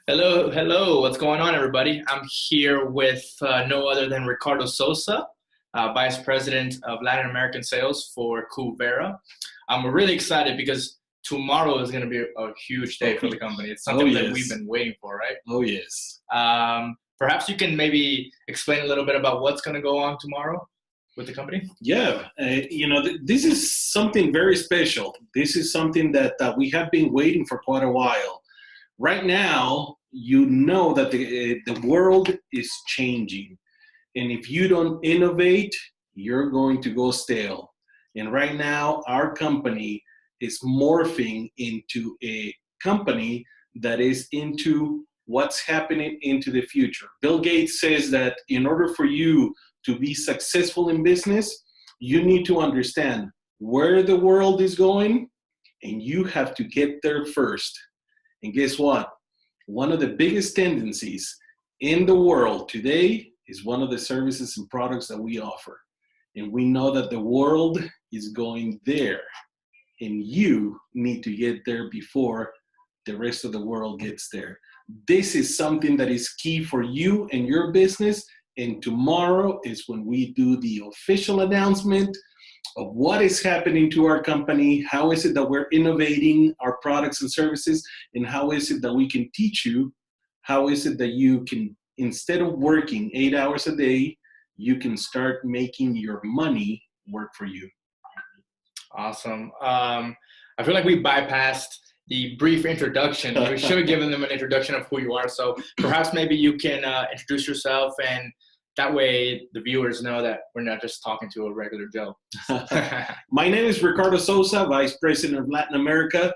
Hello, hello. What's going on, everybody? I'm here with no other than Ricardo Sousa, Vice President of Latin American Sales for KUVERA. I'm really excited because tomorrow is going to be a huge day for the company. It's something that we've been waiting for, right? Oh, yes. Perhaps you can maybe explain a little bit about what's going to go on tomorrow with the company? Yeah, this is something very special. This is something that we have been waiting for quite a while. Right now, you know that the world is changing. And if you don't innovate, you're going to go stale. And right now, our company is morphing into a company that is into what's happening into the future. Bill Gates says that in order for you to be successful in business, you need to understand where the world is going, and you have to get there first. And guess what? One of the biggest tendencies in the world today is one of the services and products that we offer. And we know that the world is going there, and you need to get there before the rest of the world gets there. This is something that is key for you and your business. And tomorrow is when we do the official announcement of what is happening to our company, how is it that we're innovating our products and services, and how is it that we can teach you, how is it that you can, instead of working 8 hours a day, you can start making your money work for you. Awesome. I feel like we bypassed the brief introduction. We should have given them an introduction of who you are. So perhaps maybe you can introduce yourself, and that way the viewers know that we're not just talking to a regular Joe. My name is Ricardo Sousa, Vice President of Latin America.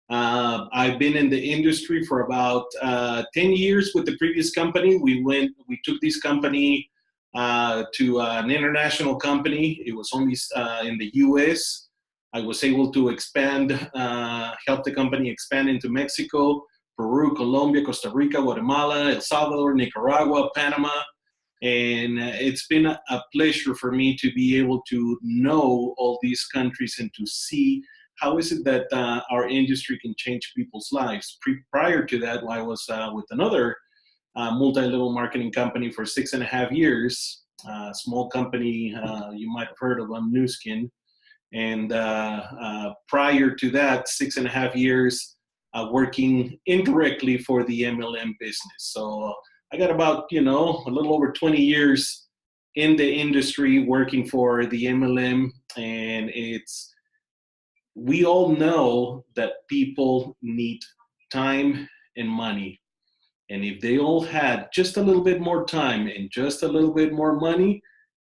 I've been in the industry for about 10 years with the previous company. We took this company to an international company. It was only in the US. I was able to expand, help the company expand into Mexico, Peru, Colombia, Costa Rica, Guatemala, El Salvador, Nicaragua, Panama. And it's been a pleasure for me to be able to know all these countries and to see how is it that our industry can change people's lives. Prior to that, I was with another multi-level marketing company for 6.5 years, a small company you might have heard of, Nu Skin. And prior to that, 6.5 years working indirectly for the MLM business. So I got about, a little over 20 years in the industry working for the MLM. And we all know that people need time and money. And if they all had just a little bit more time and just a little bit more money,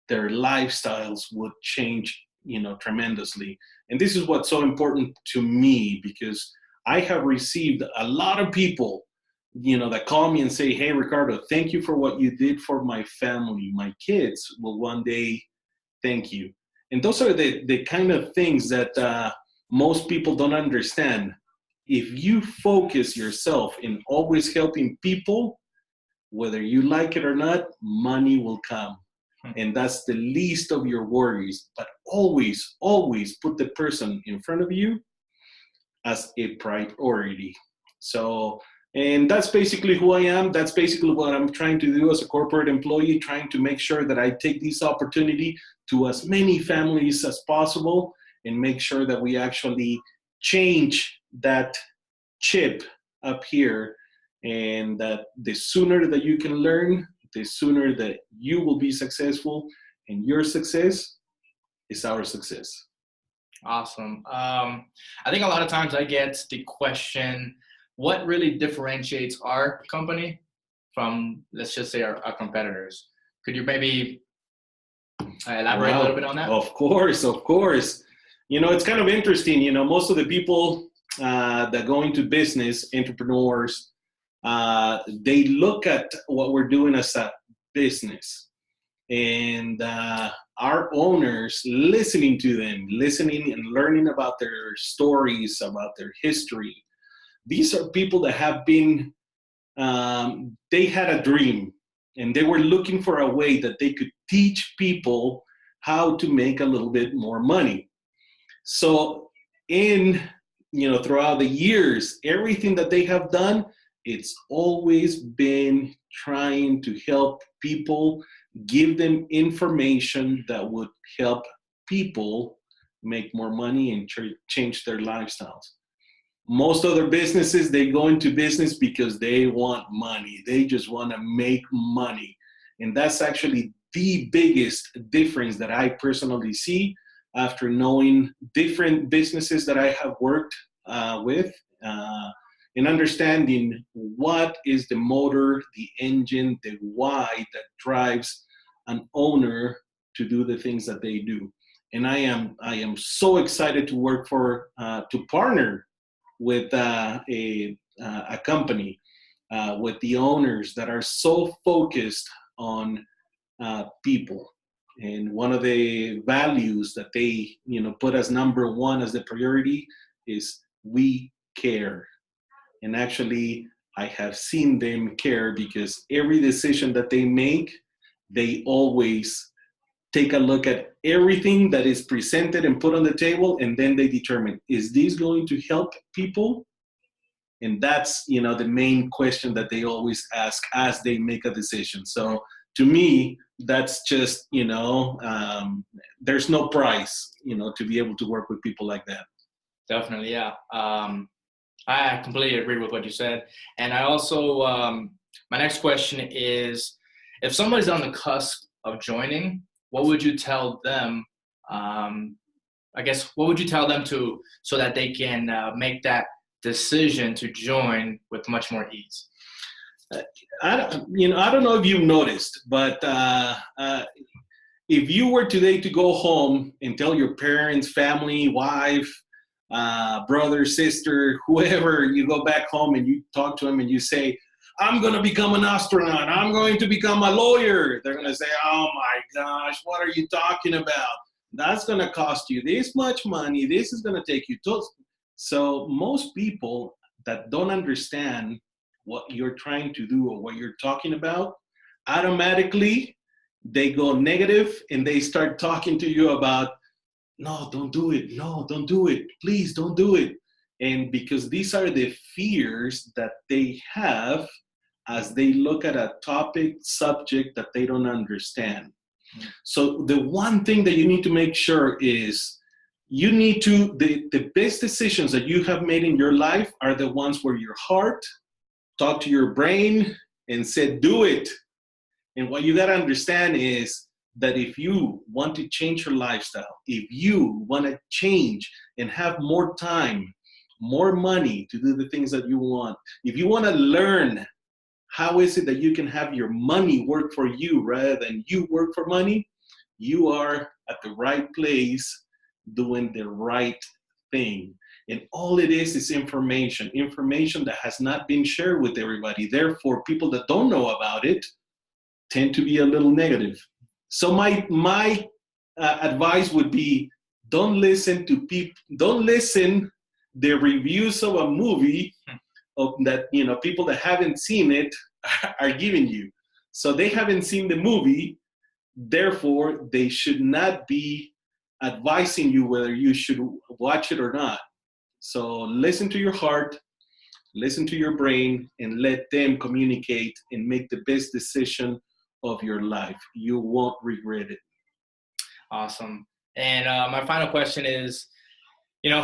their lifestyles would change tremendously. And this is what's so important to me, because I have received a lot of people, that call me and say, "Hey, Ricardo, thank you for what you did for my family. My kids will one day thank you." And those are the kind of things that most people don't understand. If you focus yourself in always helping people, whether you like it or not, money will come. And that's the least of your worries. But always, always put the person in front of you as a priority. So, and that's basically who I am. That's basically what I'm trying to do as a corporate employee, trying to make sure that I take this opportunity to as many families as possible and make sure that we actually change that chip up here, and that the sooner that you can learn, the sooner that you will be successful, and your success is our success. Awesome. I think a lot of times I get the question, what really differentiates our company from, let's just say, our competitors? Could you maybe elaborate a little bit on that? Of course. It's kind of interesting. Most of the people that go into business, entrepreneurs, they look at what we're doing as a business, and our owners, listening and learning about their stories, about their history. These are people that have been, they had a dream, and they were looking for a way that they could teach people how to make a little bit more money. So throughout the years, everything that they have done It's always been trying to help people, give them information that would help people make more money and change their lifestyles. Most other businesses, they go into business because they want money. They just want to make money. And that's actually the biggest difference that I personally see after knowing different businesses that I have worked with, and understanding what is the motor, the engine, the why that drives an owner to do the things that they do. And I am so excited to work for, to partner with a company, with the owners that are so focused on people. And one of the values that they, put as number one as the priority is we care. And actually, I have seen them care because every decision that they make, they always take a look at everything that is presented and put on the table, and then they determine, is this going to help people? And that's, the main question that they always ask as they make a decision. So to me, that's just, there's no price, to be able to work with people like that. Definitely, yeah. I completely agree with what you said. And I also, my next question is, if somebody's on the cusp of joining, what would you tell them? What would you tell them so that they can make that decision to join with much more ease? I don't know if you've noticed, but if you were today to go home and tell your parents, family, wife, brother, sister, whoever, you go back home and you talk to them and you say, I'm going to become an astronaut, I'm going to become a lawyer, they're going to say, oh my gosh, what are you talking about? That's going to cost you this much money. This is going to take you to. So most people that don't understand what you're trying to do or what you're talking about, automatically they go negative and they start talking to you about, no, don't do it. No, don't do it. Please don't do it. And because these are the fears that they have as they look at a topic, subject that they don't understand. So the one thing that you need to make sure is you need to, the best decisions that you have made in your life are the ones where your heart talked to your brain and said, do it. And what you got to understand is that if you want to change your lifestyle, if you want to change and have more time, more money to do the things that you want, if you want to learn how is it that you can have your money work for you rather than you work for money, you are at the right place doing the right thing. And all it is information that has not been shared with everybody. Therefore, people that don't know about it tend to be a little negative. So my advice would be, don't listen to people, don't listen the reviews of a movie that people that haven't seen it are giving you. So they haven't seen the movie, therefore they should not be advising you whether you should watch it or not. So listen to your heart, listen to your brain, and let them communicate and make the best decision of your life. You won't regret it. Awesome. And my final question is,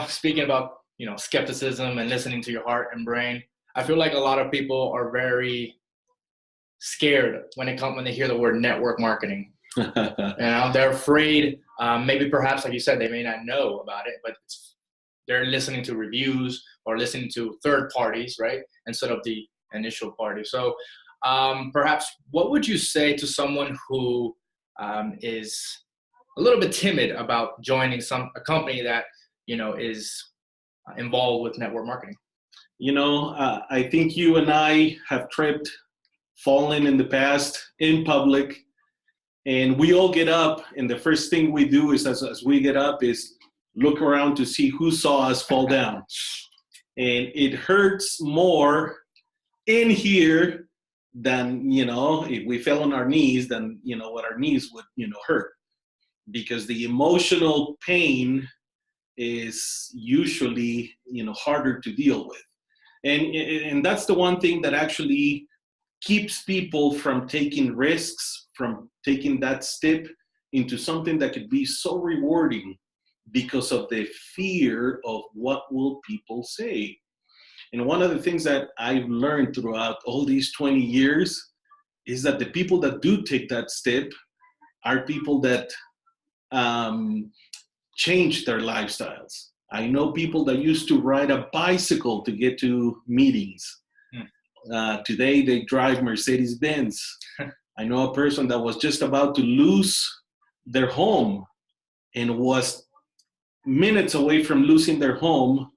speaking about, skepticism and listening to your heart and brain, I feel like a lot of people are very scared when they hear the word network marketing. They're afraid, maybe perhaps, like you said, they may not know about it, but they're listening to reviews or listening to third parties, right, instead of the initial party. So perhaps what would you say to someone who is a little bit timid about joining a company that, is involved with network marketing? I think you and I have tripped, fallen in the past in public, and we all get up, and the first thing we do is as we get up is look around to see who saw us fall down. And it hurts more in here than, if we fell on our knees, than, what our knees would, hurt. Because the emotional pain is usually, harder to deal with. And that's the one thing that actually keeps people from taking risks, from taking that step into something that could be so rewarding because of the fear of what will people say. And one of the things that I've learned throughout all these 20 years is that the people that do take that step are people that change their lifestyles. I know people that used to ride a bicycle to get to meetings. Today they drive Mercedes Benz. I know a person that was just about to lose their home and was minutes away from losing their home.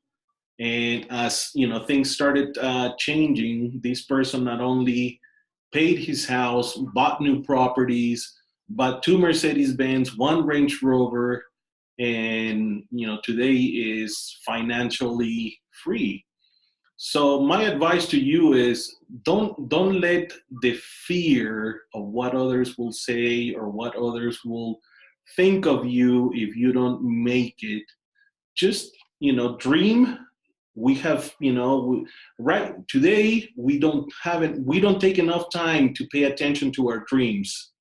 And as things started changing, this person not only paid his house, bought new properties, bought 2 Mercedes Benz, 1 Range Rover, and today is financially free. So my advice to you is don't let the fear of what others will say or what others will think of you if you don't make it. Just dream. We have right today we don't take enough time to pay attention to our dreams,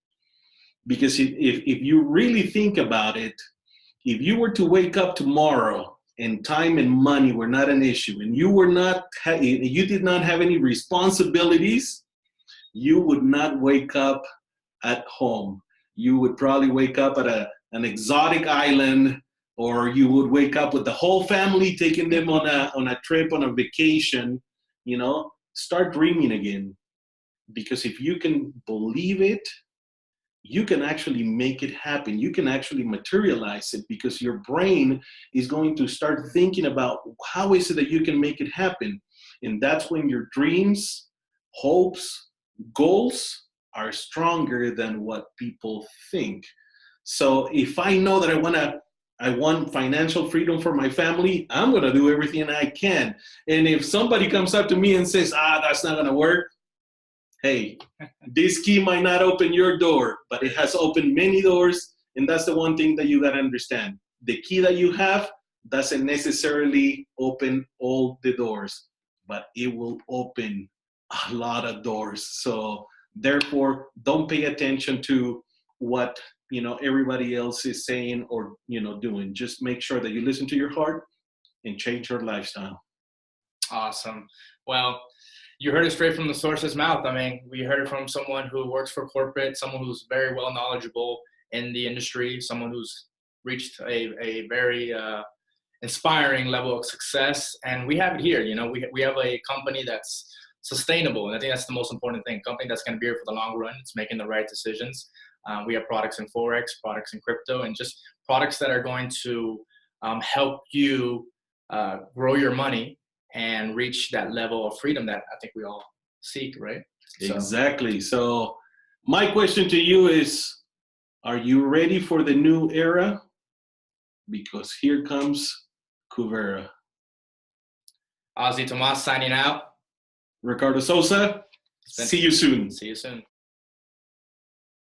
because if you really think about it, if you were to wake up tomorrow and time and money were not an issue, and you did not have any responsibilities, you would not wake up at home. You would probably wake up at an exotic island, or you would wake up with the whole family, taking them on a trip, on a vacation. Start dreaming again, because if you can believe it, you can actually make it happen. You can actually materialize it, because your brain is going to start thinking about how is it that you can make it happen. And that's when your dreams, hopes, goals are stronger than what people think. So if I know that I want financial freedom for my family, I'm going to do everything I can. And if somebody comes up to me and says, that's not going to work, hey, this key might not open your door, but it has opened many doors. And that's the one thing that you got to understand. The key that you have doesn't necessarily open all the doors, but it will open a lot of doors. So therefore, don't pay attention to what everybody else is saying or doing. Just make sure that you listen to your heart and change your lifestyle. Awesome. Well, you heard it straight from the source's mouth. I mean, we heard it from someone who works for corporate, someone who's very well knowledgeable in the industry, someone who's reached a very inspiring level of success. And we have it here. We have a company that's sustainable, and I think that's the most important thing. A company that's going to be here for the long run. It's making the right decisions. We have products in Forex, products in crypto, and just products that are going to help you grow your money and reach that level of freedom that I think we all seek, right? Exactly. So my question to you is, are you ready for the new era? Because here comes KUVERA. Ozzy Tomas signing out. Ricardo Sousa, see you soon. See you soon.